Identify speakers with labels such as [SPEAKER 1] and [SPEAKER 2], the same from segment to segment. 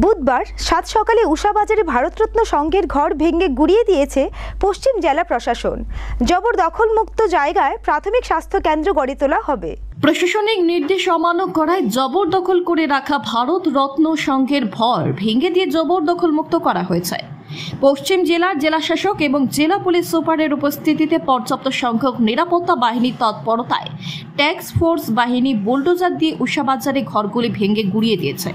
[SPEAKER 1] বুধবার সাত সকালে উষাবাজারে ভারতরত্ন সংঘের ঘর ভেঙে গুড়িয়ে দিয়েছে পশ্চিম জেলা প্রশাসন। জবরদখলমুক্ত জায়গায় প্রাথমিক স্বাস্থ্য কেন্দ্র গড়ে তোলা হবে।
[SPEAKER 2] প্রশাসনিক নির্দেশ অমান্য করায় জবরদখল করে রাখা ভারত রত্ন সংঘের ঘর ভেঙে দিয়ে জবরদখলমুক্ত করা হয়েছে। পশ্চিম জেলার জেলাশাসক এবং জেলা পুলিশ সুপারের উপস্থিতিতে পর্যাপ্ত সংখ্যক নিরাপত্তা বাহিনীর তৎপরতায় ট্যাক্স ফোর্স বাহিনী বুলডোজার দিয়ে উষাবাজারে ঘরগুলি ভেঙে গুড়িয়ে দিয়েছে।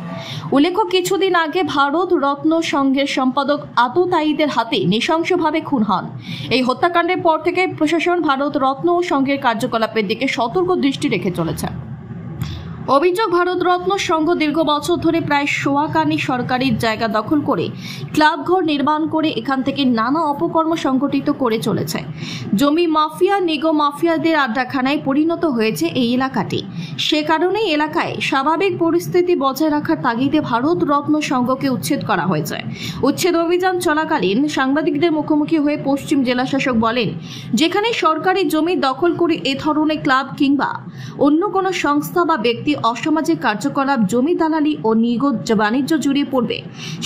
[SPEAKER 2] উল্লেখ্য, কিছুদিন আগে ভারত রত্ন সংঘের সম্পাদক আততায়ীদের হাতে নৃশংসভাবে খুন হন। এই হত্যাকাণ্ডের পর থেকে প্রশাসন ভারত রত্ন সংঘের কার্যকলাপের দিকে সতর্ক দৃষ্টি রেখে চলেছে। অভিযোগ, ভারতরত্ন সংঘ দীর্ঘ বছর ধরে প্রায় সোয়াকানি সরকারি জায়গা দখল করে ক্লাব ঘর নির্মাণ করে এখান থেকে নানা অপকর্ম সংগঠিত করে চলেছে। জমি মাফিয়া, নিগো মাফিয়াদের আড্ডাখানায় পরিণত হয়েছে এই এলাকাটি। সে কারণেই এলাকায় স্বাভাবিক পরিস্থিতি বজায় রাখার তাগিদে ভারতরত্ন সংঘকে উচ্ছেদ করা হয়েছে। উচ্ছেদ অভিযান চলাকালীন সাংবাদিকদের মুখোমুখি হয়ে পশ্চিম জেলাশাসক বলেন, যেখানে সরকারি জমি দখল করে এ ধরনের ক্লাব কিংবা অন্য কোনো সংস্থা বা ব্যক্তি অসামাজিক কার্যকলাপ, জমি দালালি ও নিগো বাণিজ্য জড়িয়ে পড়বে,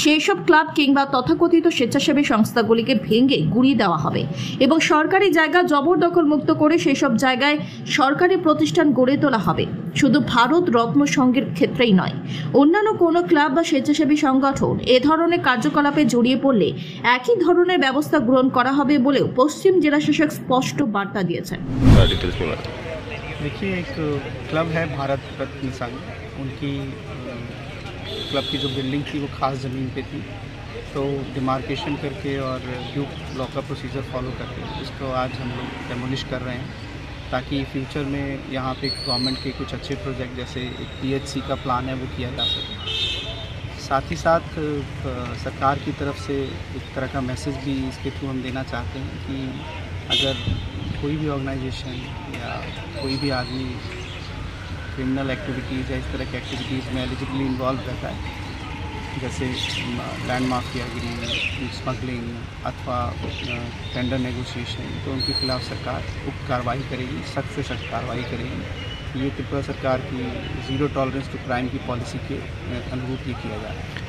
[SPEAKER 2] সেই সব ক্লাব কিংবা তথাকথিত স্বেচ্ছাসেবী সংস্থাগুলিকে ভেঙে গুড়িয়ে দেওয়া হবে এবং সরকারি জায়গা জবরদখল মুক্ত করে সেই সব জায়গায় সরকারি প্রতিষ্ঠান গড়ে তোলা হবে। শুধু ভারত রত্ন সংঘের ক্ষেত্রেই নয়, অন্যান্য কোনো ক্লাব বা স্বেচ্ছাসেবী সংগঠন এ ধরনের কার্যকলাপে জড়িয়ে পড়লে একই ধরনের ব্যবস্থা গ্রহণ করা হবে বলেও পশ্চিম জেলাশাসক স্পষ্ট বার্তা দিয়েছেন।
[SPEAKER 3] देखिए, एक क्लब है भारत रत्न संघ, उनकी क्लब की जो बिल्डिंग थी वो खास ज़मीन पे थी, तो डिमार्केशन करके और ड्यू लॉ का प्रोसीजर फॉलो करके इसको आज हम लोग डेमोलिश कर रहे हैं, ताकि फ्यूचर में यहाँ पे गवर्नमेंट के कुछ अच्छे प्रोजेक्ट जैसे एक PHC का प्लान है वो किया जा सके। साथ ही साथ सरकार की तरफ से एक तरह का मैसेज भी इसके थ्रू हम देना चाहते हैं कि अगर कोई भी ऑर्गेनाइजेशन या कोई भी आदमी क्रिमिनल एक्टिविटीज़ या इस तरह की एक्टिविटीज़ में एलिजिबली इन्वॉल्व रहता है, जैसे लैंड माफियागिरी, स्मगलिंग अथवा टेंडर नेगोशिएशन, तो उनके खिलाफ सरकार उक्त कार्रवाई करेगी, सख्त से सख्त कार्रवाई करेगी। ये त्रिपुरा सरकार की ज़ीरो टॉलरेंस टू क्राइम की पॉलिसी के अनुरूप ये किया जा रहा है।